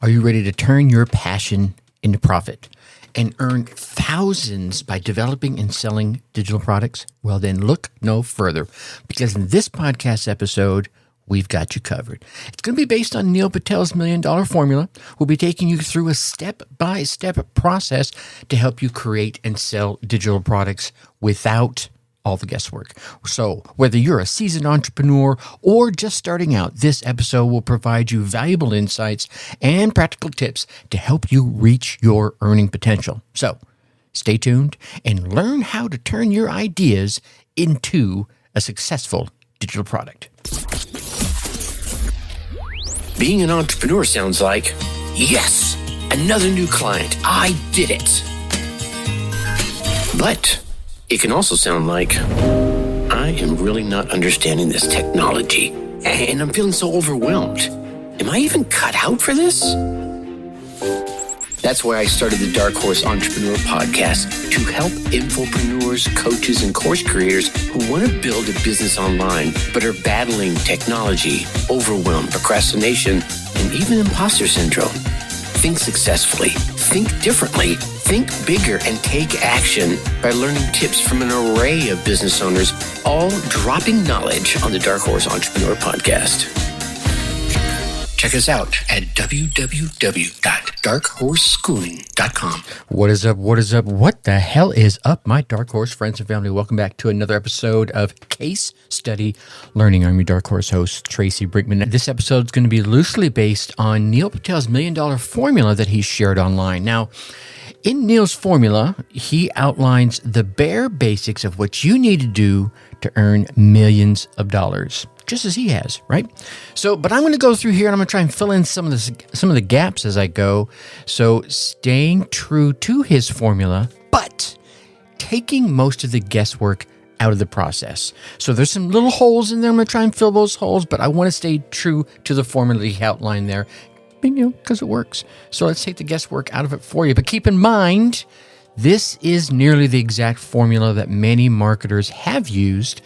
Are you ready to turn your passion into profit and earn thousands by developing and selling digital products? Well, then look no further, because in this podcast episode, we've got you covered. It's going to be based on Neil Patel's $1 Million Formula. We'll be taking you through a step-by-step process to help you create and sell digital products without all the guesswork. So whether you're a seasoned entrepreneur or just starting out, this episode will provide you valuable insights and practical tips to help you reach your earning potential. So stay tuned and learn how to turn your ideas into a successful digital product. Being an entrepreneur sounds like, yes, another new client. I did it. But it can also sound like, I am really not understanding this technology, and I'm feeling so overwhelmed. Am I even cut out for this? That's why I started the Dark Horse Entrepreneur Podcast, to help infopreneurs, coaches, and course creators who want to build a business online but are battling technology, overwhelm, procrastination, and even imposter syndrome. Think successfully, think differently, think bigger, and take action by learning tips from an array of business owners, all dropping knowledge on the Dark Horse Entrepreneur Podcast. Check us out at www.darkhorseschooling.com. What is up? What is up? What the hell is up, my Dark Horse friends and family? Welcome back to another episode of Case Study Learning. I'm your Dark Horse host, Tracy Brinkman. This episode is going to be loosely based on Neil Patel's $1 Million Formula that he shared online. Now, in Neil's formula, he outlines the bare basics of what you need to do to earn millions of dollars, just as he has, right? So, but I'm going to go through here and I'm going to try and fill in some of the gaps as I go. So, staying true to his formula, but taking most of the guesswork out of the process. So there's some little holes in there. I'm going to try and fill those holes, but I want to stay true to the formula he outlined there, because it works. So let's take the guesswork out of it for you. But keep in mind, this is nearly the exact formula that many marketers have used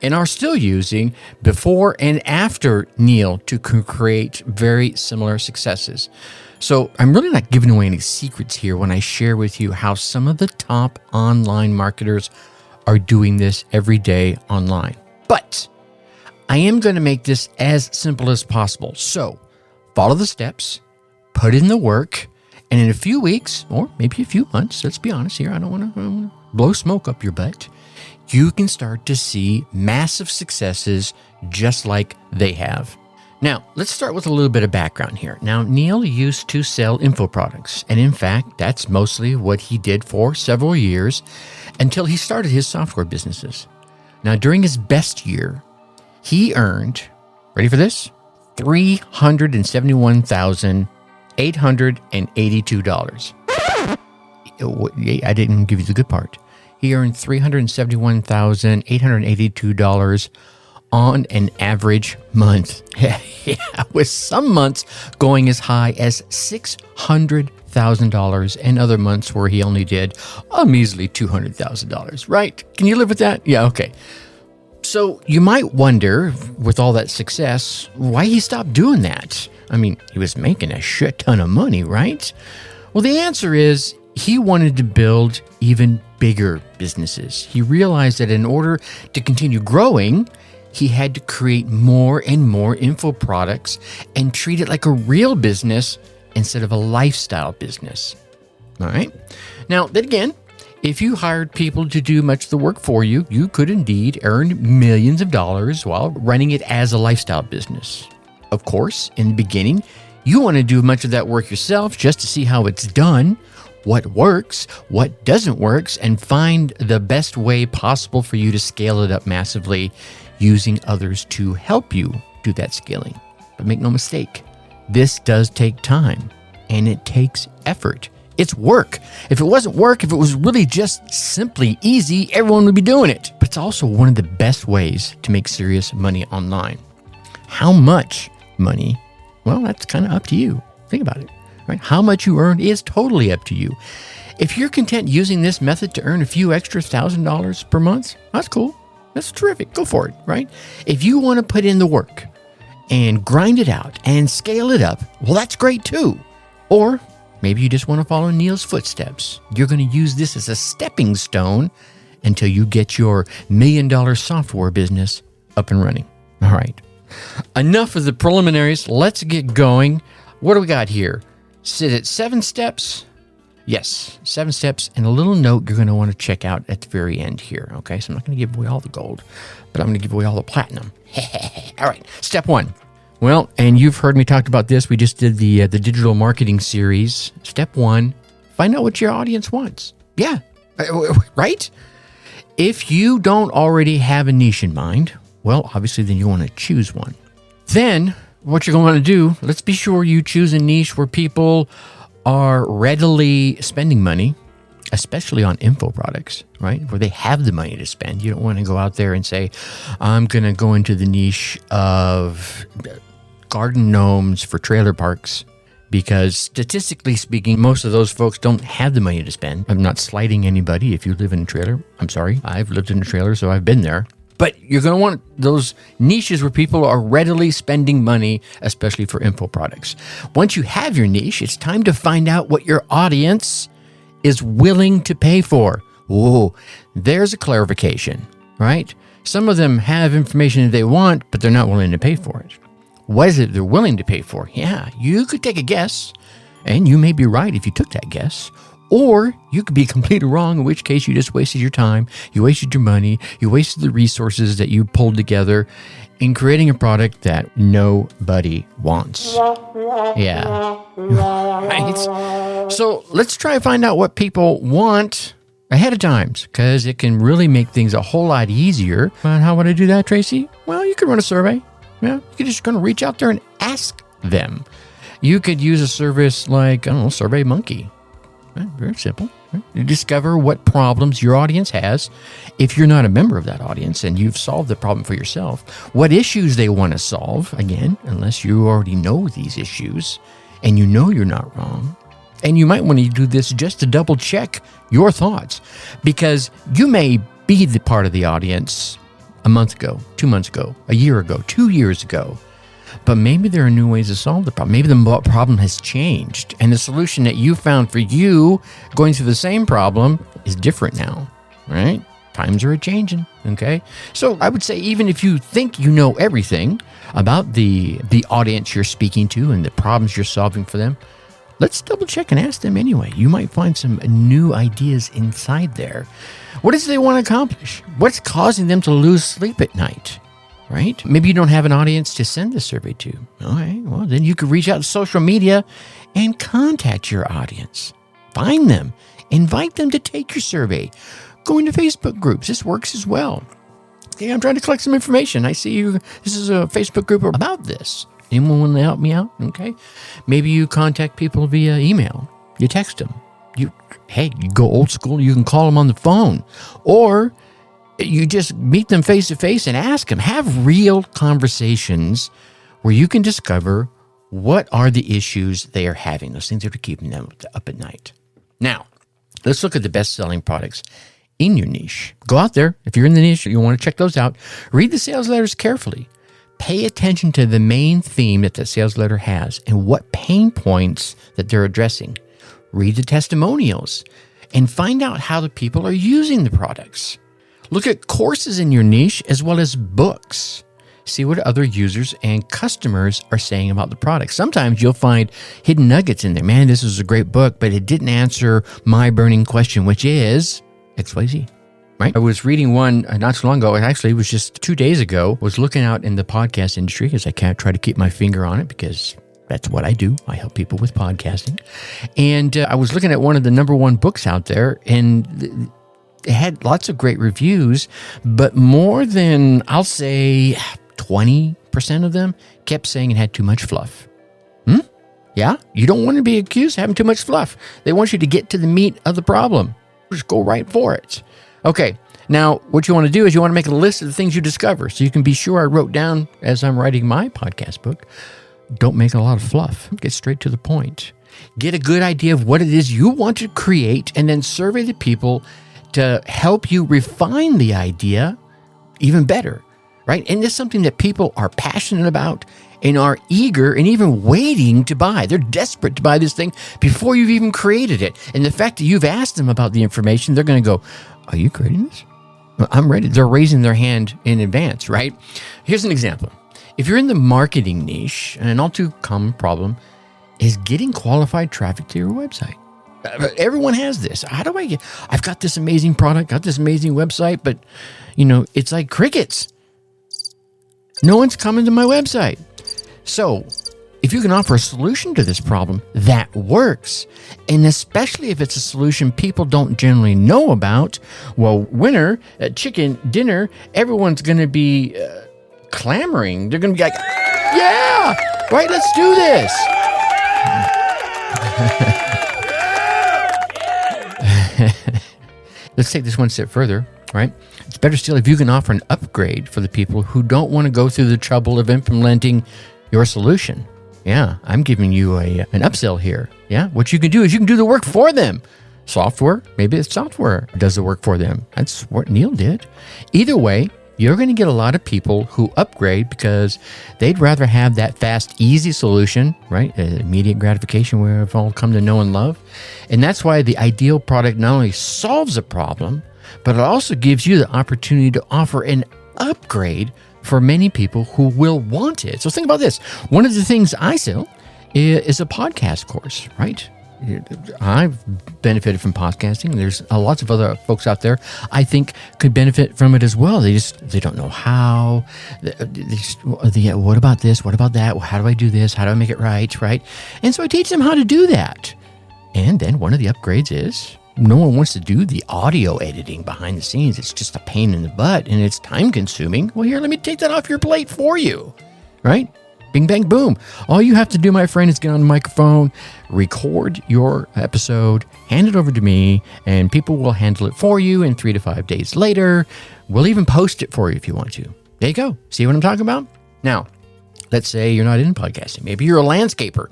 and are still using before and after Neil to create very similar successes. So I'm really not giving away any secrets here when I share with you how some of the top online marketers are doing this every day online. But I am going to make this as simple as possible. So follow the steps, put in the work, and in a few weeks, or maybe a few months, let's be honest here, I don't want to blow smoke up your butt, you can start to see massive successes just like they have. Now, let's start with a little bit of background here. Now, Neil used to sell info products, and in fact, that's mostly what he did for several years until he started his software businesses. Now, during his best year, he earned, ready for this? $371,882. I didn't give you the good part. He earned $371,882 on an average month. Yeah, with some months going as high as $600,000 and other months where he only did a measly $200,000, right? Can you live with that? Yeah, okay. So you might wonder, with all that success, why he stopped doing that. I mean, he was making a shit ton of money, right? Well, the answer is he wanted to build even bigger businesses. He realized that in order to continue growing, he had to create more and more info products and treat it like a real business instead of a lifestyle business. All right. Now, then again, if you hired people to do much of the work for you, you could indeed earn millions of dollars while running it as a lifestyle business. Of course, in the beginning, you want to do much of that work yourself just to see how it's done, what works, what doesn't work, and find the best way possible for you to scale it up massively using others to help you do that scaling. But make no mistake, this does take time and it takes effort. It's work. If it wasn't work, if it was really just simply easy, everyone would be doing it. But it's also one of the best ways to make serious money online. How much money? Well, that's kind of up to you. Think about it, right? How much you earn is totally up to you. If you're content using this method to earn a few extra $1,000 per month, that's cool. That's terrific. Go for it, right? If you want to put in the work and grind it out and scale it up, well, that's great too. Or maybe you just want to follow Neil's footsteps. You're going to use this as a stepping stone until you get your $1 million software business up and running. All right. Enough of the preliminaries. Let's get going. What do we got here? Sit at 7 steps. Yes, 7 steps, and a little note you're going to want to check out at the very end here. Okay, so I'm not going to give away all the gold, but I'm going to give away all the platinum. All right, step 1. Well, and you've heard me talk about this. We just did the digital marketing series. Step 1, find out what your audience wants. Yeah, right? If you don't already have a niche in mind, well, obviously then you want to choose one. Then what you're going to do, let's be sure you choose a niche where people are readily spending money, especially on info products, right? Where they have the money to spend. You don't want to go out there and say, I'm going to go into the niche of garden gnomes for trailer parks, because statistically speaking, most of those folks don't have the money to spend. I'm not slighting anybody. If you live in a trailer, I'm sorry. I've lived in a trailer, so I've been there. But you're going to want those niches where people are readily spending money, especially for info products. Once you have your niche, it's time to find out what your audience is willing to pay for. Whoa, there's a clarification, right? Some of them have information they want, but they're not willing to pay for it. What is it they're willing to pay for? Yeah, you could take a guess, and you may be right if you took that guess. Or you could be completely wrong, in which case you just wasted your time, you wasted your money, you wasted the resources that you pulled together in creating a product that nobody wants. Yeah. Right? So let's try to find out what people want ahead of time, because it can really make things a whole lot easier. And how would I do that, Tracy? Well, you could run a survey. Yeah, you could just kind of reach out there and ask them. You could use a service like, SurveyMonkey. Very simple. Right? You discover what problems your audience has. If you're not a member of that audience and you've solved the problem for yourself, what issues they want to solve, again, unless you already know these issues and you know you're not wrong. And you might want to do this just to double check your thoughts, because you may be the part of the audience a month ago, 2 months ago, a year ago, 2 years ago. But maybe there are new ways to solve the problem. Maybe the problem has changed, and the solution that you found for you going through the same problem is different now, right? Times are changing, okay? So I would say, even if you think you know everything about the audience you're speaking to and the problems you're solving for them, let's double check and ask them anyway. You might find some new ideas inside there. What is it they want to accomplish? What's causing them to lose sleep at night? Right? Maybe you don't have an audience to send the survey to. All right, well, then you could reach out to social media and contact your audience. Find them. Invite them to take your survey. Go into Facebook groups. This works as well. Hey, I'm trying to collect some information. I see you. This is a Facebook group about this. Anyone want to help me out? Okay. Maybe you contact people via email. You text them. You go old school. You can call them on the phone. Or you just meet them face to face and ask them. Have real conversations where you can discover what are the issues they are having, those things that are keeping them up at night. Now, let's look at the best-selling products in your niche. Go out there. If you're in the niche, you want to check those out. Read the sales letters carefully. Pay attention to the main theme that the sales letter has and what pain points that they're addressing. Read the testimonials and find out how the people are using the products. Look at courses in your niche as well as books. See what other users and customers are saying about the product. Sometimes you'll find hidden nuggets in there. Man, this is a great book, but it didn't answer my burning question, which is XYZ. Right? I was reading one not so long ago. It was just 2 days ago. I was looking out in the podcast industry, because I can't try to keep my finger on it, because that's what I do. I help people with podcasting. And I was looking at one of the number one books out there, and it had lots of great reviews, but more than, I'll say, 20% of them kept saying it had too much fluff. Yeah? You don't want to be accused of having too much fluff. They want you to get to the meat of the problem. Just go right for it. Okay, now what you want to do is you want to make a list of the things you discover, so you can be sure I wrote down as I'm writing my podcast book. Don't make a lot of fluff. Get straight to the point. Get a good idea of what it is you want to create, and then survey the people to help you refine the idea even better, right? And this is something that people are passionate about and are eager and even waiting to buy. They're desperate to buy this thing before you've even created it. And the fact that you've asked them about the information, they're going to go, are you creating this? Well, I'm ready. They're raising their hand in advance, right? Here's an example. If you're in the marketing niche, an all too common problem is getting qualified traffic to your website. Everyone has this. I've got this amazing product, got this amazing website, but it's like crickets. No one's coming to my website. So if you can offer a solution to this problem that works, and especially if it's a solution people don't generally know about, well, winner, chicken dinner, everyone's going to be clamoring. They're going to be like, yeah, right, let's do this. Let's take this one step further, right? It's better still if you can offer an upgrade for the people who don't want to go through the trouble of implementing your solution. Yeah, I'm giving you an upsell here. Yeah, what you can do is you can do the work for them. Software, maybe it's software does the work for them. That's what Neil did. Either way, you're going to get a lot of people who upgrade because they'd rather have that fast, easy solution, right? Immediate gratification where we've all come to know and love. And that's why the ideal product not only solves a problem, but it also gives you the opportunity to offer an upgrade for many people who will want it. So think about this. One of the things I sell is a podcast course, right? I've benefited from podcasting. There's lots of other folks out there I think could benefit from it as well. They don't know how. What about this? What about that? Well, how do I do this? How do I make it right? And so I teach them how to do that. And then one of the upgrades is no one wants to do the audio editing behind the scenes. It's just a pain in the butt and it's time consuming. Well, here, let me take that off your plate for you, right? Bing, bang, boom. All you have to do, my friend, is get on the microphone, record your episode, hand it over to me, and people will handle it for you. And 3 to 5 days later, we'll even post it for you if you want to. There you go. See what I'm talking about? Now, let's say you're not in podcasting. Maybe you're a landscaper,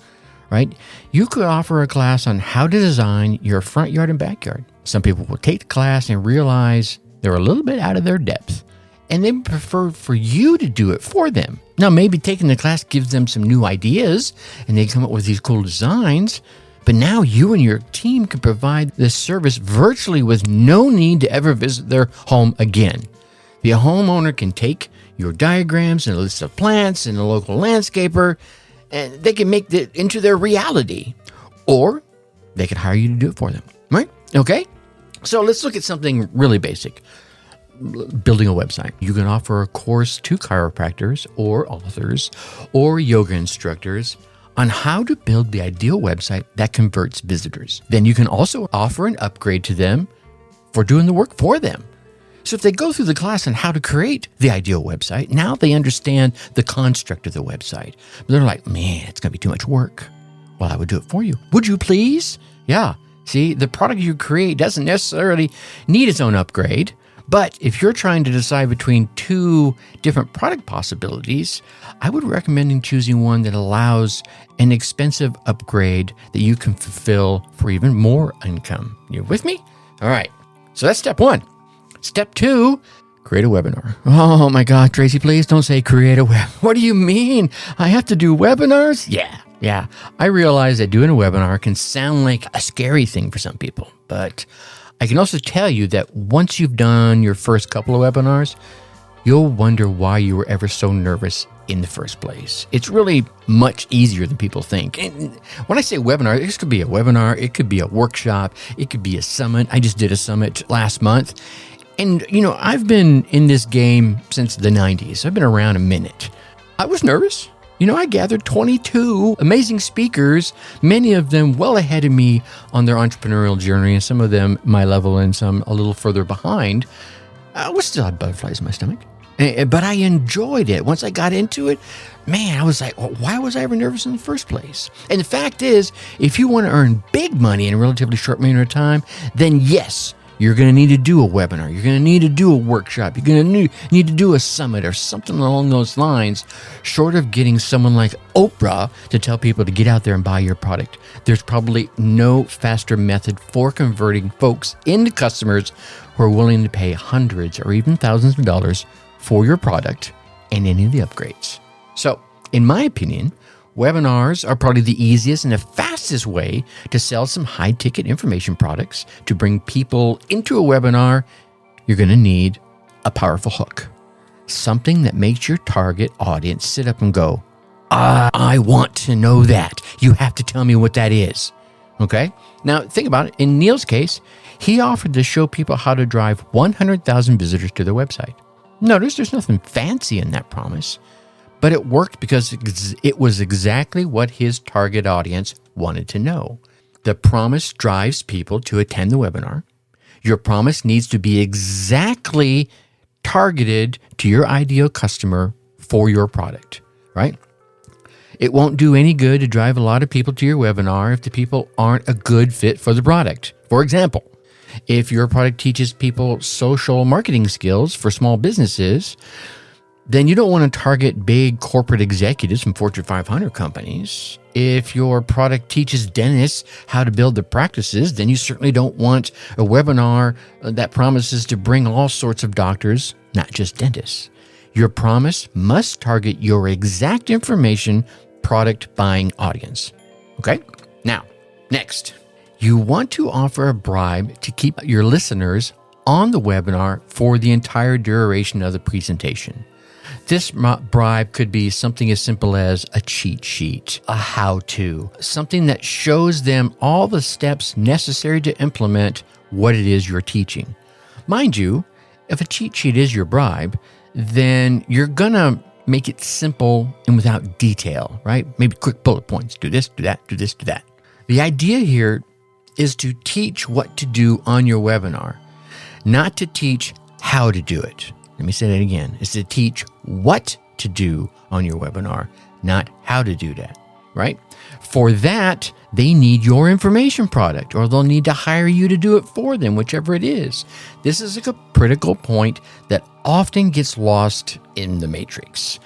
right? You could offer a class on how to design your front yard and backyard. Some people will take the class and realize they're a little bit out of their depth, and they prefer for you to do it for them. Now, maybe taking the class gives them some new ideas and they come up with these cool designs, but now you and your team can provide this service virtually with no need to ever visit their home again. The homeowner can take your diagrams and a list of plants and a local landscaper, and they can make it into their reality, or they can hire you to do it for them, right? Okay? So let's look at something really basic. Building a website. You can offer a course to chiropractors or authors or yoga instructors on how to build the ideal website that converts visitors. Then you can also offer an upgrade to them for doing the work for them. So if they go through the class on how to create the ideal website, now they understand the construct of the website. But they're like, man, it's going to be too much work. Well, I would do it for you. Would you please? Yeah. See, the product you create doesn't necessarily need its own upgrade. But if you're trying to decide between 2 different product possibilities, I would recommend choosing one that allows an expensive upgrade that you can fulfill for even more income. You with me? All right. So that's step 1. Step 2, create a webinar. Oh my God, Tracy, please don't say create a web. What do you mean? I have to do webinars? Yeah. I realize that doing a webinar can sound like a scary thing for some people, but I can also tell you that once you've done your first couple of webinars, you'll wonder why you were ever so nervous in the first place. It's really much easier than people think. And when I say webinar, this could be a webinar, it could be a workshop, it could be a summit. I just did a summit last month. And, I've been in this game since the 90s. I've been around a minute. I was nervous. I gathered 22 amazing speakers, many of them well ahead of me on their entrepreneurial journey, and some of them my level and some a little further behind. I still had butterflies in my stomach, but I enjoyed it. Once I got into it, man, I was like, well, why was I ever nervous in the first place? And the fact is, if you want to earn big money in a relatively short period of time, then yes, you're going to need to do a webinar. You're going to need to do a workshop. You're going to need to do a summit or something along those lines, short of getting someone like Oprah to tell people to get out there and buy your product. There's probably no faster method for converting folks into customers who are willing to pay hundreds or even thousands of dollars for your product and any of the upgrades. So In my opinion, webinars are probably the easiest and the fastest way to sell some high-ticket information products. To bring people into a webinar, you're going to need a powerful hook, something that makes your target audience sit up and go, I want to know that. You have to tell me what that is. Okay? Now, think about it. In Neil's case, he offered to show people how to drive 100,000 visitors to their website. Notice there's nothing fancy in that promise, but it worked because it was exactly what his target audience wanted to know. The promise drives people to attend the webinar. Your promise needs to be exactly targeted to your ideal customer for your product, right? It won't do any good to drive a lot of people to your webinar if the people aren't a good fit for the product. For example, if your product teaches people social marketing skills for small businesses, then you don't want to target big corporate executives from Fortune 500 companies. If your product teaches dentists how to build their practices, then you certainly don't want a webinar that promises to bring all sorts of doctors, not just dentists. Your promise must target your exact information product buying audience. Okay? Now, next, you want to offer a bribe to keep your listeners on the webinar for the entire duration of the presentation. This bribe could be something as simple as a cheat sheet, a how-to, something that shows them all the steps necessary to implement what it is you're teaching. Mind you, if a cheat sheet is your bribe, then you're gonna make it simple and without detail, right? Maybe quick bullet points. Do this, do that, do this, do that. The idea here is to teach what to do on your webinar, not to teach how to do it. Let me say that again. It's to teach what to do on your webinar, not how to do that, right? For that, they need your information product, or they'll need to hire you to do it for them, whichever it is. This is a critical point that often gets lost in the matrix.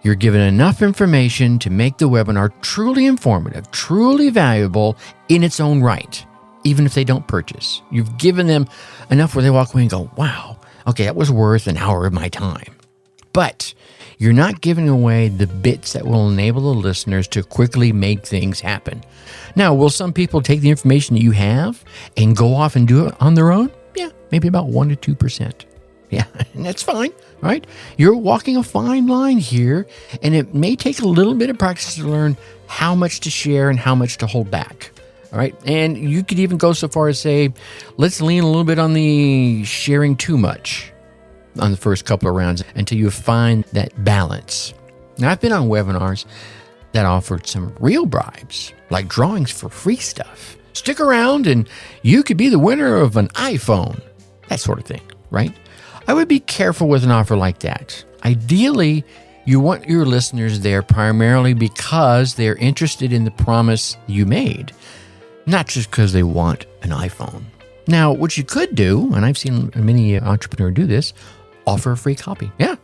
You're given enough information to make the webinar truly informative, truly valuable in its own right, even if they don't purchase. You've given them enough where they walk away and go, wow, okay, that was worth an hour of my time. But you're not giving away the bits that will enable the listeners to quickly make things happen. Now, will some people take the information that you have and go off and do it on their own? Yeah, maybe about 1% to 2%. Yeah, and that's fine, right? You're walking a fine line here, and it may take a little bit of practice to learn how much to share and how much to hold back. All right. And you could even go so far as say, let's lean a little bit on the sharing too much on the first couple of rounds until you find that balance. Now, I've been on webinars that offered some real bribes, like drawings for free stuff. Stick around and you could be the winner of an iPhone, that sort of thing, right? I would be careful with an offer like that. Ideally, you want your listeners there primarily because they're interested in the promise you made, not just because they want an iPhone. Now, what you could do, and I've seen many entrepreneurs do this, offer a free copy. Yeah.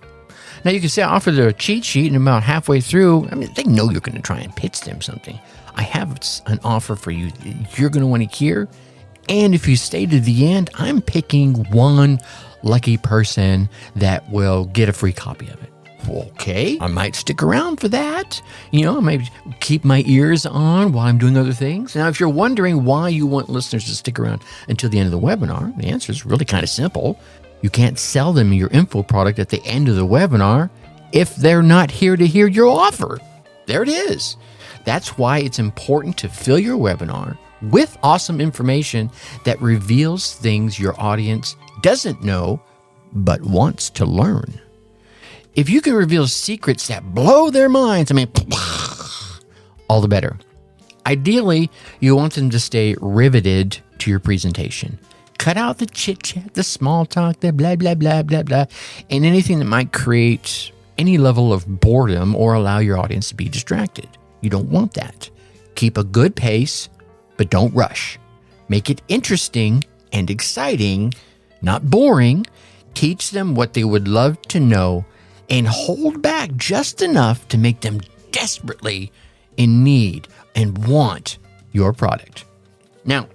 Now, you can say, offer the cheat sheet, and about halfway through, I mean, they know you're going to try and pitch them something. I have an offer for you you're going to want to hear. And if you stay to the end, I'm picking one lucky person that will get a free copy of it. Okay, I might stick around for that. I might keep my ears on while I'm doing other things. Now, if you're wondering why you want listeners to stick around until the end of the webinar, the answer is really kind of simple. You can't sell them your info product at the end of the webinar if they're not here to hear your offer. There it is. That's why it's important to fill your webinar with awesome information that reveals things your audience doesn't know but wants to learn. If you can reveal secrets that blow their minds, all the better. Ideally, you want them to stay riveted to your presentation. Cut out the chit-chat, the small talk, the blah, blah, blah, blah, blah, and anything that might create any level of boredom or allow your audience to be distracted. You don't want that. Keep a good pace, but don't rush. Make it interesting and exciting, not boring. Teach them what they would love to know and hold back just enough to make them desperately in need and want your product. Now,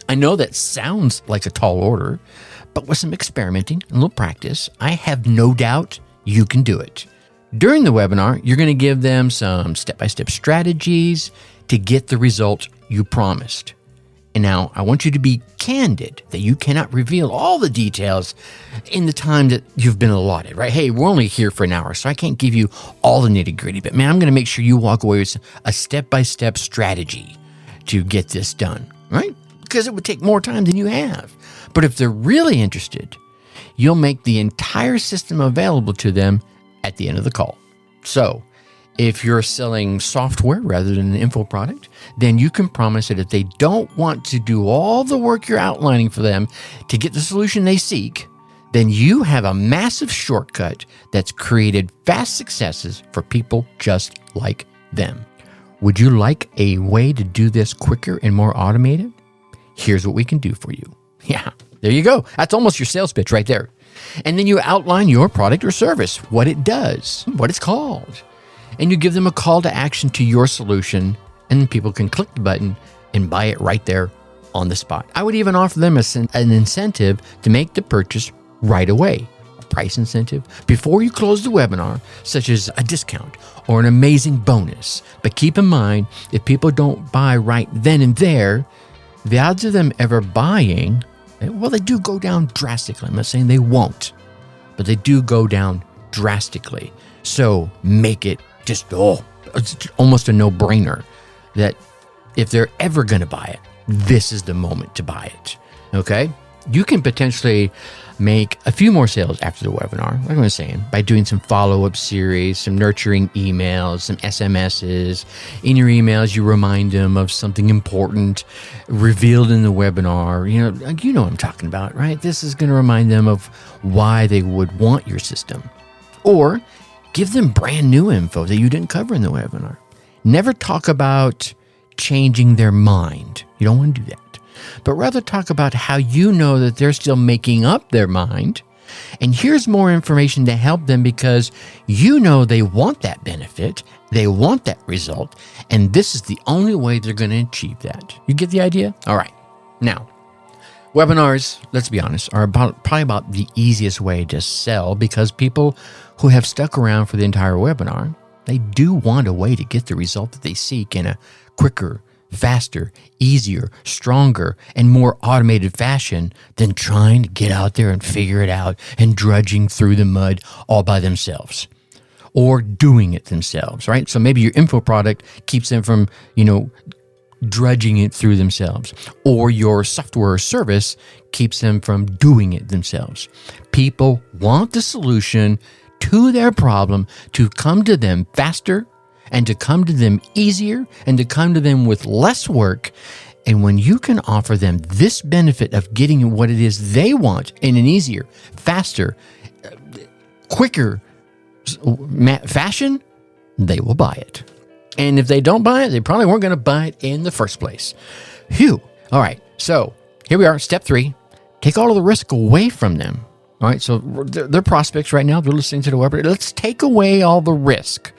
I know that sounds like a tall order, but with some experimenting and a little practice, I have no doubt you can do it. During the webinar, you're going to give them some step-by-step strategies to get the result you promised. And now I want you to be candid that you cannot reveal all the details in the time that you've been allotted, right? Hey, we're only here for an hour, so I can't give you all the nitty-gritty, but man, I'm going to make sure you walk away with a step-by-step strategy to get this done, right? Because it would take more time than you have. But if they're really interested, you'll make the entire system available to them at the end of the call. So if you're selling software rather than an info product, then you can promise that if they don't want to do all the work you're outlining for them to get the solution they seek, then you have a massive shortcut that's created fast successes for people just like them. Would you like a way to do this quicker and more automated? Here's what we can do for you. Yeah, there you go. That's almost your sales pitch right there. And then you outline your product or service, what it does, what it's called. And you give them a call to action to your solution, and people can click the button and buy it right there on the spot. I would even offer them an incentive to make the purchase right away, a price incentive, before you close the webinar, such as a discount or an amazing bonus. But keep in mind, if people don't buy right then and there, the odds of them ever buying, well, they do go down drastically. I'm not saying they won't, but they do go down drastically. So make it just, it's almost a no-brainer that if they're ever going to buy it, this is the moment to buy it, okay? You can potentially make a few more sales after the webinar, like I was saying, by doing some follow-up series, some nurturing emails, some SMSs. In your emails, you remind them of something important revealed in the webinar. You know what I'm talking about, right? This is going to remind them of why they would want your system. Or give them brand new info that you didn't cover in the webinar. Never talk about changing their mind. You don't want to do that. But rather talk about how you know that they're still making up their mind. And here's more information to help them because you know they want that benefit, they want that result, and this is the only way they're going to achieve that. You get the idea? All right. Now, webinars, let's be honest, are probably about the easiest way to sell because people who have stuck around for the entire webinar, they do want a way to get the result that they seek in a quicker, faster, easier, stronger, and more automated fashion than trying to get out there and figure it out and drudging through the mud all by themselves or doing it themselves, right? So maybe your info product keeps them from, drudging it through themselves, or your software or service keeps them from doing it themselves. People want the solution to their problem to come to them faster and to come to them easier and to come to them with less work. And when you can offer them this benefit of getting what it is they want in an easier, faster, quicker fashion, they will buy it. And if they don't buy it, they probably weren't going to buy it in the first place. Phew. All right. So here we are. Step 3, take all of the risk away from them. All right. So they're prospects right now. They're listening to the webinar. Let's take away all the risk.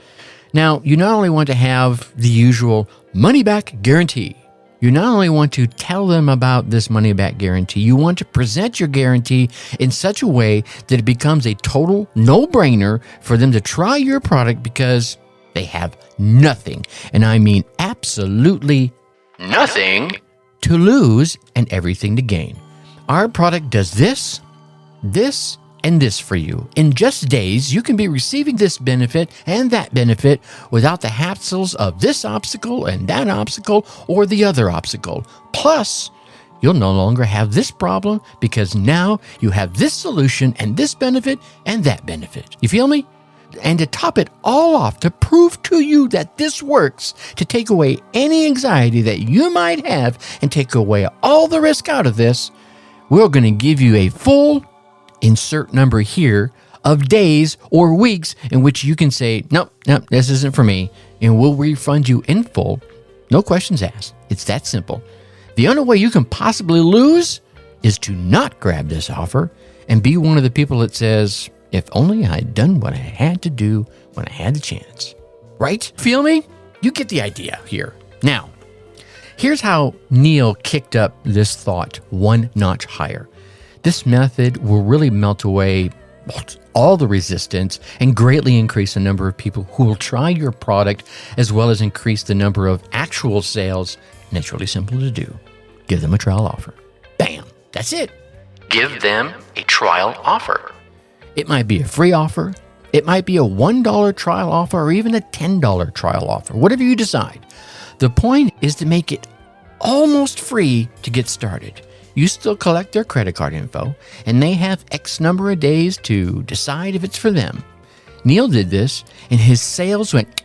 Now, you not only want to have the usual money back guarantee, you not only want to tell them about this money back guarantee, you want to present your guarantee in such a way that it becomes a total no-brainer for them to try your product because they have nothing, and I mean absolutely nothing, to lose and everything to gain. Our product does this, and this for you. In just days, you can be receiving this benefit and that benefit without the hassles of this obstacle and that obstacle or the other obstacle. Plus, you'll no longer have this problem because now you have this solution and this benefit and that benefit. You feel me? And to top it all off, to prove to you that this works, to take away any anxiety that you might have and take away all the risk out of this, we're going to give you a full, insert number here, of days or weeks in which you can say, nope, this isn't for me, and we'll refund you in full. No questions asked. It's that simple. The only way you can possibly lose is to not grab this offer and be one of the people that says, if only I'd done what I had to do when I had the chance. Right? Feel me? You get the idea here. Now, here's how Neil kicked up this thought one notch higher. This method will really melt away all the resistance and greatly increase the number of people who will try your product, as well as increase the number of actual sales. And it's really simple to do. Give them a trial offer. Bam. That's it. Give them a trial offer. It might be a free offer. It might be a $1 trial offer or even a $10 trial offer, whatever you decide. The point is to make it almost free to get started. You still collect their credit card info, and they have X number of days to decide if it's for them. Neil did this, and his sales went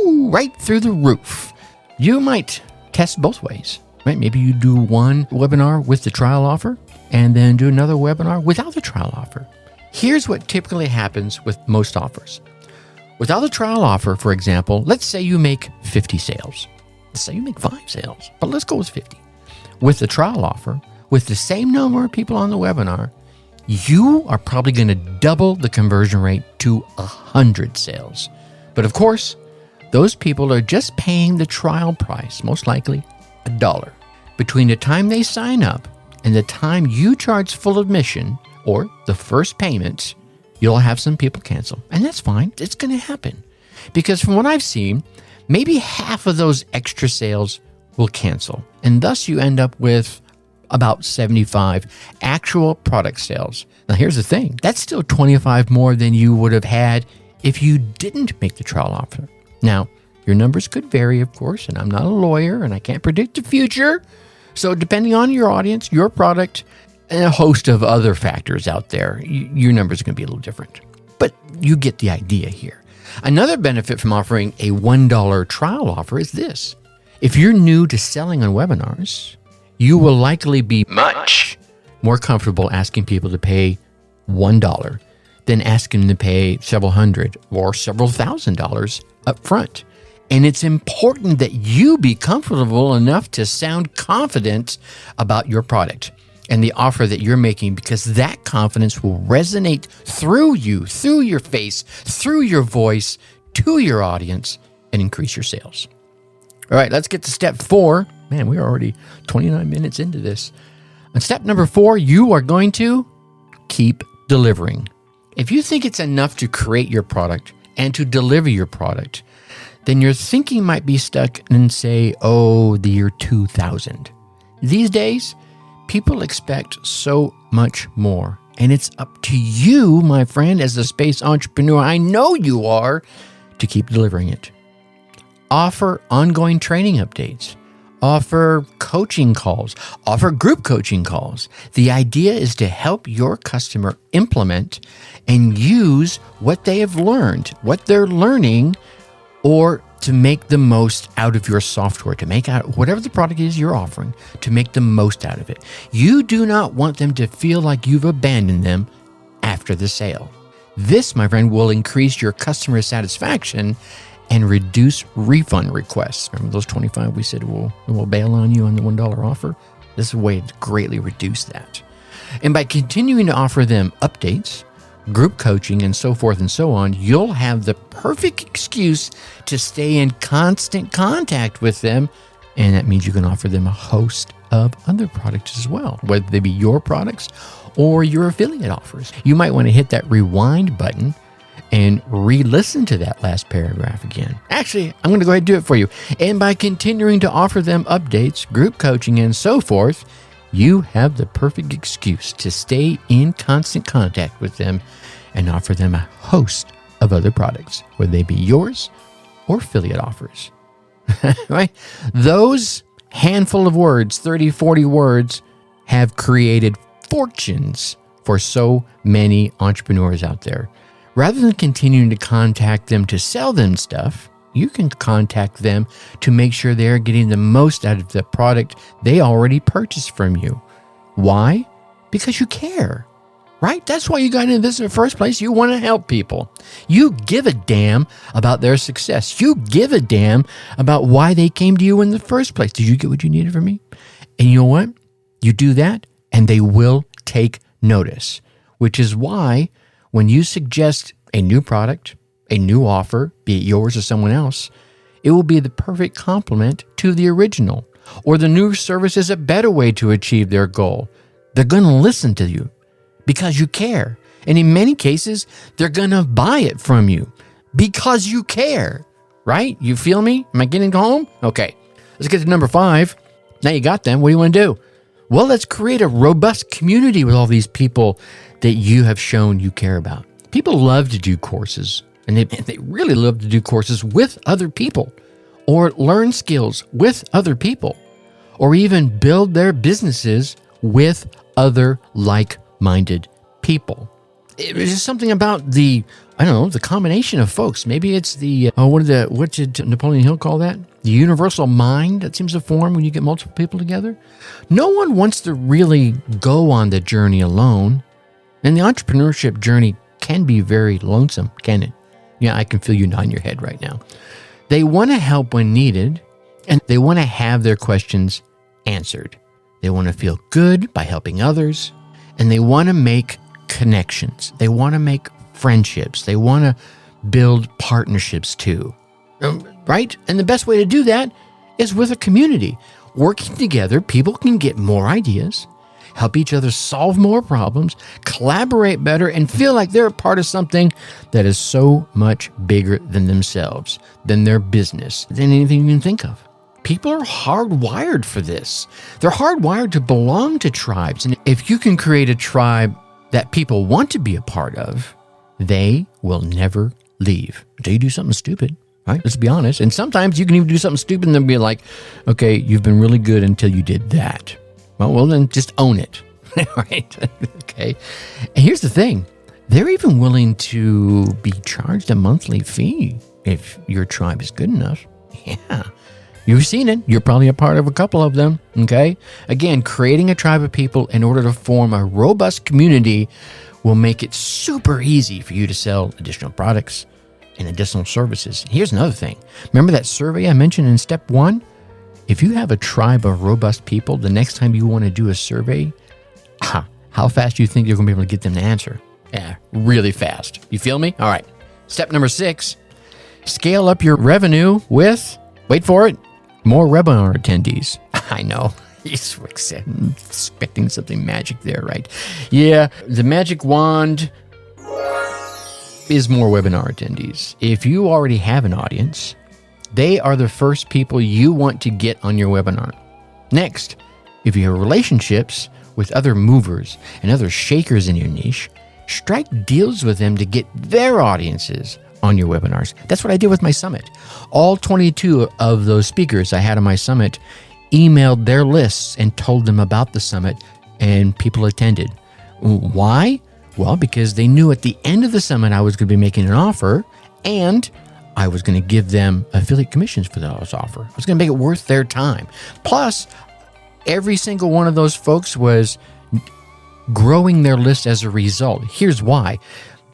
right through the roof. You might test both ways, right? Maybe you do one webinar with the trial offer, and then do another webinar without the trial offer. Here's what typically happens with most offers. Without the trial offer, for example, let's say you make 50 sales. Let's say you make 5 sales, but let's go with 50. With the trial offer, with the same number of people on the webinar, you are probably going to double the conversion rate to 100 sales. But of course, those people are just paying the trial price, most likely $1. Between the time they sign up and the time you charge full admission or the first payment, you'll have some people cancel. And that's fine. It's going to happen. Because from what I've seen, maybe half of those extra sales will cancel. And thus you end up with about 75 actual product sales. Now here's the thing. That's still 25 more than you would have had if you didn't make the trial offer. Now, your numbers could vary, of course, and I'm not a lawyer and I can't predict the future. So depending on your audience, your product, and a host of other factors out there, your numbers are going to be a little different. But you get the idea here. Another benefit from offering a $1 trial offer is this. If you're new to selling on webinars, you will likely be much more comfortable asking people to pay $1 than asking them to pay several hundred or several $1,000s up front. And it's important that you be comfortable enough to sound confident about your product and the offer that you're making, because that confidence will resonate through you, through your face, through your voice, to your audience, and increase your sales. All right, let's get to step 4. Man, we're already 29 minutes into this. On step number 4, you are going to keep delivering. If you think it's enough to create your product and to deliver your product, then your thinking might be stuck in, say, the year 2000. These days, people expect so much more. And it's up to you, my friend, as a space entrepreneur, I know you are, to keep delivering it. Offer ongoing training updates. Offer coaching calls. Offer group coaching calls. The idea is to help your customer implement and use what they have learned, what they're learning, or to make the most out of your software, to make out whatever the product is you're offering, to make the most out of it. You do not want them to feel like you've abandoned them after the sale. This, my friend, will increase your customer satisfaction and reduce refund requests. Remember those 25 we said we'll bail on you on the $1 offer? This is a way to greatly reduce that. And by continuing to offer them updates, group coaching, and so forth and so on, you'll have the perfect excuse to stay in constant contact with them. And that means you can offer them a host of other products as well, whether they be your products or your affiliate offers. You might want to hit that rewind button and re-listen to that last paragraph again. Actually, I'm going to go ahead and do it for you. And by continuing to offer them updates, group coaching, and so forth, you have the perfect excuse to stay in constant contact with them and offer them a host of other products, whether they be yours or affiliate offers. Right? Those handful of words, 30, 40 words, have created fortunes for so many entrepreneurs out there. Rather than continuing to contact them to sell them stuff, you can contact them to make sure they're getting the most out of the product they already purchased from you. Why? Because you care, right? That's why you got into this in the first place. You want to help people. You give a damn about their success. You give a damn about why they came to you in the first place. Did you get what you needed from me? And you know what? You do that, and they will take notice, which is why when you suggest a new product, a new offer, be it yours or someone else, it will be the perfect complement to the original, or the new service is a better way to achieve their goal. They're going to listen to you because you care. And in many cases, they're going to buy it from you because you care, right? You feel me? Am I getting home? Okay, let's get to number 5. Now you got them. What do you want to do? Well, let's create a robust community with all these people that you have shown you care about. People love to do courses, and they really love to do courses with other people, or learn skills with other people, or even build their businesses with other like-minded people. It's just something about the combination of folks. Maybe it's what did Napoleon Hill call that? The universal mind that seems to form when you get multiple people together. No one wants to really go on the journey alone. And the entrepreneurship journey can be very lonesome, can it? Yeah, I can feel you nodding your head right now. They want to help when needed, and they want to have their questions answered. They want to feel good by helping others, and they want to make connections. They want to make friendships. They want to build partnerships too, right? And the best way to do that is with a community. Working together, people can get more ideas, help each other solve more problems, collaborate better, and feel like they're a part of something that is so much bigger than themselves, than their business, than anything you can think of. People are hardwired for this. They're hardwired to belong to tribes. And if you can create a tribe that people want to be a part of, they will never leave until you do something stupid, right? Let's be honest. And sometimes you can even do something stupid and they'll be like, okay, you've been really good until you did that. Well, then just own it, right? Okay. And here's the thing. They're even willing to be charged a monthly fee if your tribe is good enough. Yeah. You've seen it. You're probably a part of a couple of them, okay? Again, creating a tribe of people in order to form a robust community will make it super easy for you to sell additional products and additional services. Here's another thing. Remember that survey I mentioned in step 1? If you have a tribe of robust people, the next time you want to do a survey, how fast do you think you're going to be able to get them to answer? Yeah, really fast. You feel me? All right. Step number 6, scale up your revenue with, wait for it, more webinar attendees. I know. You're expecting something magic there, right? Yeah, the magic wand is more webinar attendees. If you already have an audience, they are the first people you want to get on your webinar. Next, if you have relationships with other movers and other shakers in your niche, strike deals with them to get their audiences on your webinars. That's what I did with my summit. All 22 of those speakers I had on my summit emailed their lists and told them about the summit, and people attended. Why? Well, because they knew at the end of the summit I was going to be making an offer, and I was going to give them affiliate commissions for those offer. I was going to make it worth their time. Plus, every single one of those folks was growing their list as a result. Here's why.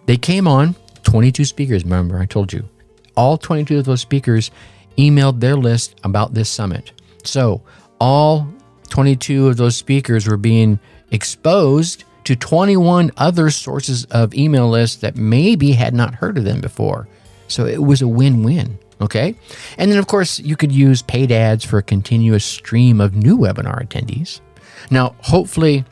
They came on, 22 speakers, remember I told you. All 22 of those speakers emailed their list about this summit. So all 22 of those speakers were being exposed to 21 other sources of email lists that maybe had not heard of them before. So it was a win-win, okay? And then, of course, you could use paid ads for a continuous stream of new webinar attendees. Now, hopefully,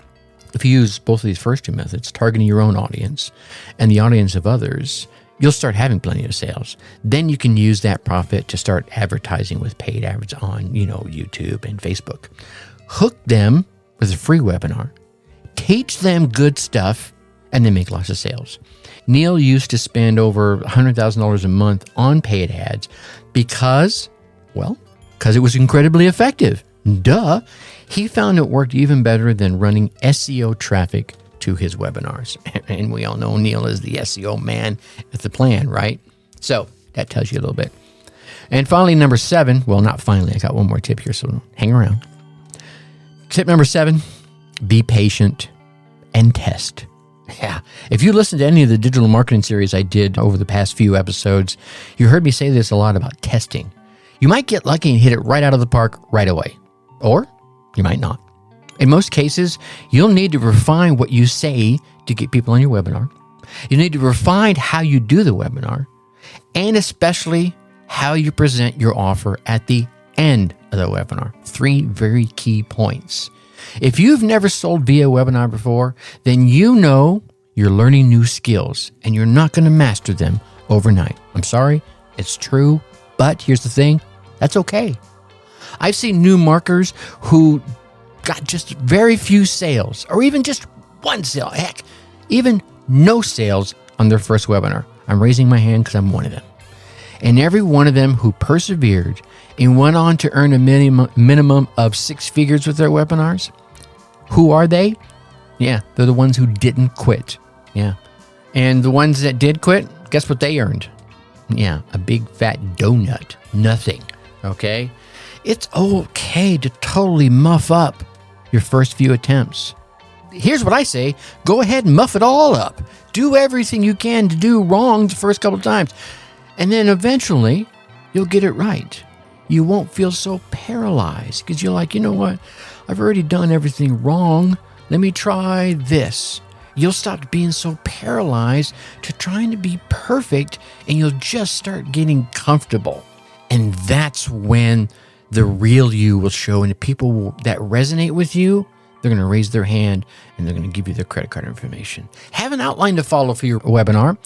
if you use both of these first two methods, targeting your own audience and the audience of others, you'll start having plenty of sales. Then you can use that profit to start advertising with paid ads on, YouTube and Facebook. Hook them with a free webinar, teach them good stuff, and then make lots of sales. Neil used to spend over $100,000 a month on paid ads because it was incredibly effective. Duh. He found it worked even better than running SEO traffic to his webinars. And we all know Neil is the SEO man at the plan, right? So that tells you a little bit. And finally, number 7, well, not finally, I got one more tip here, so hang around. Tip number 7, be patient and test. Yeah. If you listen to any of the digital marketing series I did over the past few episodes, you heard me say this a lot about testing. You might get lucky and hit it right out of the park right away, or you might not. In most cases, you'll need to refine what you say to get people on your webinar. You need to refine how you do the webinar, and especially how you present your offer at the end of the webinar. 3 very key points. If you've never sold via webinar before, then you know You're learning new skills, and you're not going to master them overnight. I'm sorry, it's true, but here's the thing, that's okay. I've seen new marketers who got just very few sales, or even just one sale, heck, even no sales on their first webinar. I'm raising my hand because I'm one of them. And every one of them who persevered and went on to earn a minimum of 6 figures with their webinars, who are they? Yeah, they're the ones who didn't quit. Yeah. And the ones that did quit, guess what they earned? Yeah, a big fat donut. Nothing. Okay? It's okay to totally muff up your first few attempts. Here's what I say. Go ahead and muff it all up. Do everything you can to do wrong the first couple of times. And then eventually, you'll get it right. You won't feel so paralyzed because you're like, you know what? I've already done everything wrong. Let me try this. You'll stop being so paralyzed to trying to be perfect, and you'll just start getting comfortable. And that's when the real you will show, and the people that resonate with you, they're going to raise their hand and they're going to give you their credit card information. Have an outline to follow for your webinar,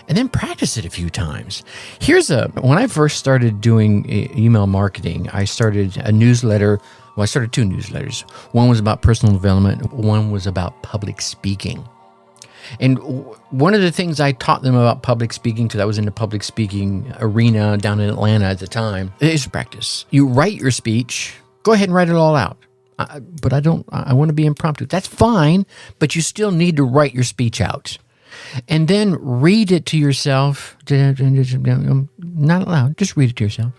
and then practice it a few times. When I first started doing email marketing, I started a newsletter. Well, I started 2 newsletters. One was about personal development. One was about public speaking. And one of the things I taught them about public speaking, because I was in the public speaking arena down in Atlanta at the time, is practice. You write your speech. Go ahead and write it all out. But I want to be impromptu. That's fine, but you still need to write your speech out. And then read it to yourself. Not aloud, just read it to yourself.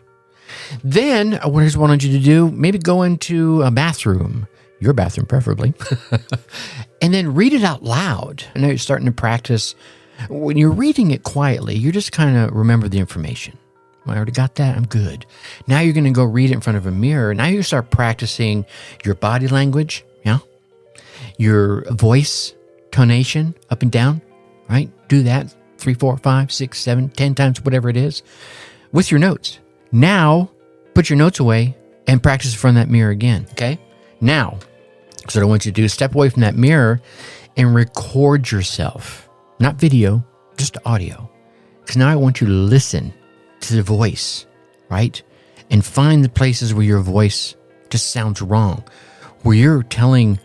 Then what I just wanted you to do, maybe go into a bathroom, your bathroom preferably, and then read it out loud. And now you're starting to practice. When you're reading it quietly, you just kind of remember the information. I already got that. I'm good. Now you're going to go read it in front of a mirror. Now you start practicing your body language, yeah, your voice tonation up and down, right? Do that 3, 4, 5, 6, 7, 10 times, whatever it is, with your notes. Now, put your notes away and practice in front of that mirror again, okay? Now, so what I want you to do is step away from that mirror and record yourself. Not video, just audio. Because now I want you to listen to the voice, right? And find the places where your voice just sounds wrong, where you're telling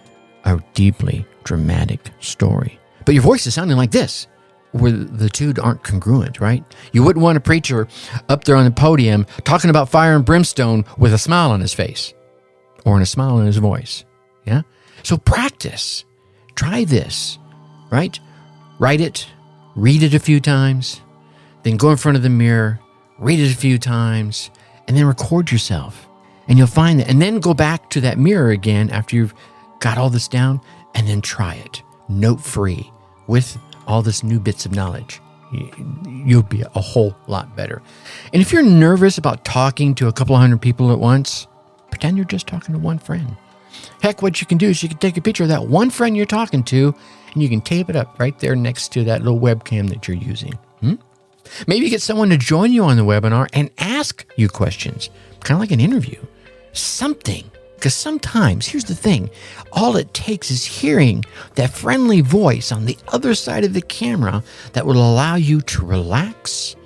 a deeply dramatic story, but your voice is sounding like this, where the two aren't congruent, right? You wouldn't want a preacher up there on the podium talking about fire and brimstone with a smile on his face or a smile on his voice, yeah? So practice. Try this, right? Write it, read it a few times, then go in front of the mirror, read it a few times, and then record yourself. And you'll find that. And then go back to that mirror again after you've got all this down, and then try it, note-free, with all this new bits of knowledge. You'll be a whole lot better. And if you're nervous about talking to a couple of hundred people at once, pretend you're just talking to one friend. Heck, what you can do is you can take a picture of that one friend you're talking to, and you can tape it up right there next to that little webcam that you're using. Maybe you get someone to join you on the webinar and ask you questions, kind of like an interview. Something, because sometimes, here's the thing, all it takes is hearing that friendly voice on the other side of the camera that will allow you to relax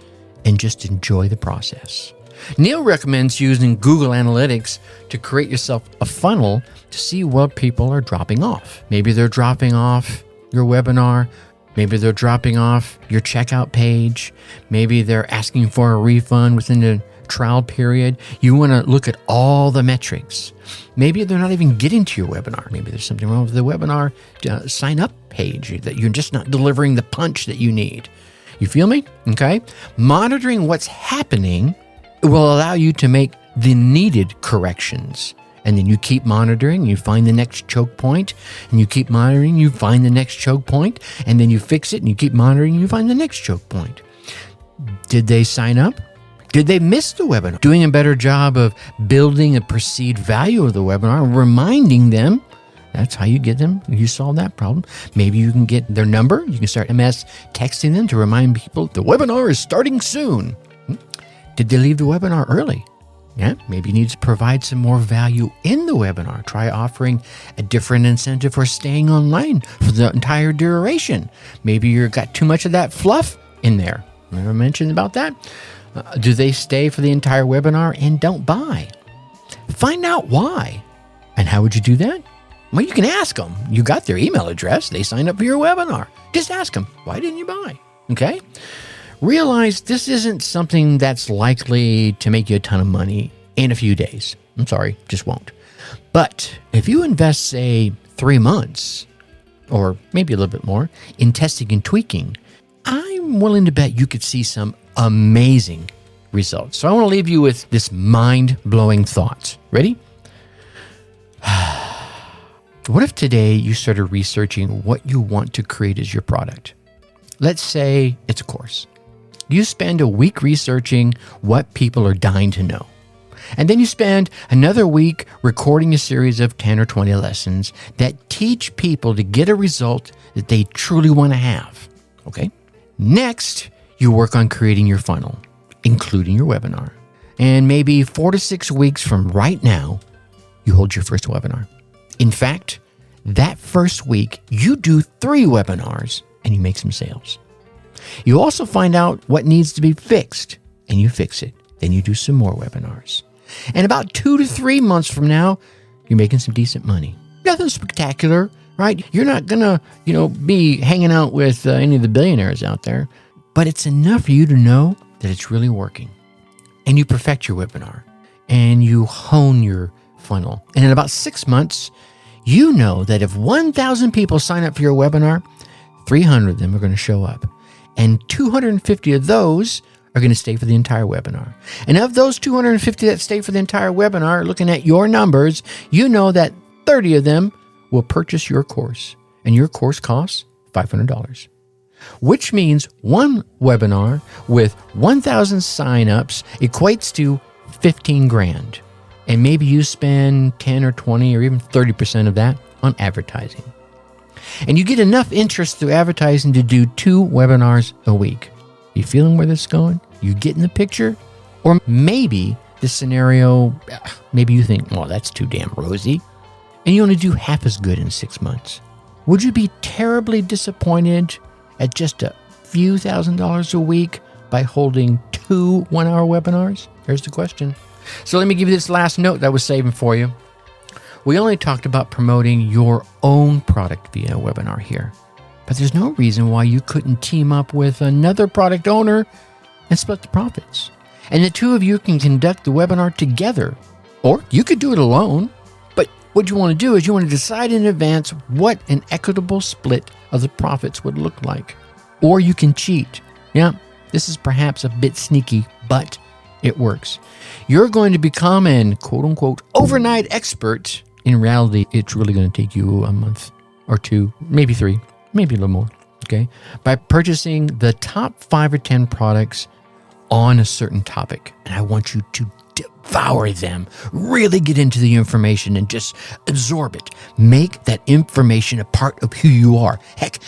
and just enjoy the process. Neil recommends using Google Analytics to create yourself a funnel to see what people are dropping off. Maybe they're dropping off your webinar. Maybe they're dropping off your checkout page. Maybe they're asking for a refund within the trial period. You want to look at all the metrics. Maybe they're not even getting to your webinar. Maybe there's something wrong with the webinar sign up page, that you're just not delivering the punch that you need. You feel me? Okay. Monitoring what's happening will allow you to make the needed corrections. And then you keep monitoring, you find the next choke point, and you keep monitoring, you find the next choke point, and then you fix it, and you keep monitoring, and you find the next choke point. Did they sign up? Did they miss the webinar? Doing a better job of building a perceived value of the webinar, reminding them. That's how you get them. You solve that problem. Maybe you can get their number. You can start MS texting them to remind people the webinar is starting soon. Did they leave the webinar early? Yeah, maybe you need to provide some more value in the webinar. Try offering a different incentive for staying online for the entire duration. Maybe you got too much of that fluff in there. Remember I mentioned about that? Do they stay for the entire webinar and don't buy? Find out why. And how would you do that? Well, you can ask them. You got their email address. They signed up for your webinar. Just ask them, why didn't you buy? Okay? Realize this isn't something that's likely to make you a ton of money in a few days. I'm sorry, just won't. But if you invest, say, 3 months, or maybe a little bit more, in testing and tweaking, I'm willing to bet you could see some amazing results. So I want to leave you with this mind-blowing thought. Ready? What if today you started researching what you want to create as your product? Let's say it's a course. You spend a week researching what people are dying to know. And then you spend another week recording a series of 10 or 20 lessons that teach people to get a result that they truly want to have. Okay? Next, you work on creating your funnel, including your webinar. And maybe 4 to 6 weeks from right now, you hold your first webinar. In fact, that first week, you do 3 webinars and you make some sales. You also find out what needs to be fixed and you fix it. Then you do some more webinars. And about 2 to 3 months from now, you're making some decent money. Nothing spectacular, right? You're not going to, be hanging out with any of the billionaires out there, but it's enough for you to know that it's really working. And you perfect your webinar and you hone your funnel. And in about 6 months, you know that if 1,000 people sign up for your webinar, 300 of them are going to show up. And 250 of those are going to stay for the entire webinar. And of those 250 that stay for the entire webinar, looking at your numbers, you know that 30 of them will purchase your course. And your course costs $500. Which means one webinar with 1,000 signups equates to 15 grand. And maybe you spend 10 or 20 or even 30% of that on advertising. And you get enough interest through advertising to do 2 webinars a week. You feeling where this is going? You getting the picture? Or maybe this scenario, maybe you think, well, that's too damn rosy. And you only do half as good in 6 months. Would you be terribly disappointed at just a few $1,000s a week by holding 2 one-hour webinars? Here's the question. So let me give you this last note that I was saving for you. We only talked about promoting your own product via a webinar here, but there's no reason why you couldn't team up with another product owner and split the profits. And the 2 of you can conduct the webinar together, or you could do it alone. But what you want to do is you want to decide in advance what an equitable split of the profits would look like. Or you can cheat. Yeah, this is perhaps a bit sneaky, but it works. You're going to become an quote-unquote overnight expert. In reality, it's really going to take you a month or 2, maybe 3, maybe a little more, okay? By purchasing the top 5 or 10 products on a certain topic. And I want you to devour them, really get into the information and just absorb it. Make that information a part of who you are. Heck,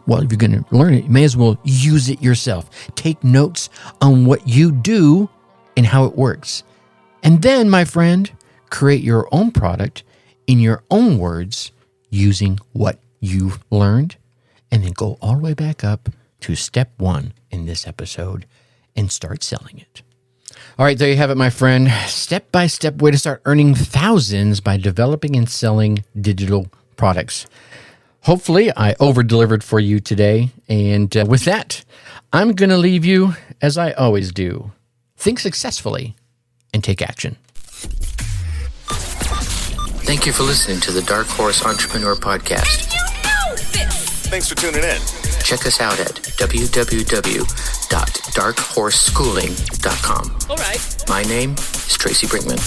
well, if you're going to learn it, you may as well use it yourself. Take notes on what you do and how it works. And then, my friend, create your own product in your own words using what you've learned, and then go all the way back up to step 1 in this episode and start selling it. All right, there you have it, my friend. Step-by-step way to start earning thousands by developing and selling digital products. Hopefully, I over-delivered for you today. And with that, I'm going to leave you as I always do. Think successfully and take action. Thank you for listening to the Dark Horse Entrepreneur Podcast. Thanks for tuning in. Check us out at www.darkhorseschooling.com. All right. My name is Tracy Brinkman.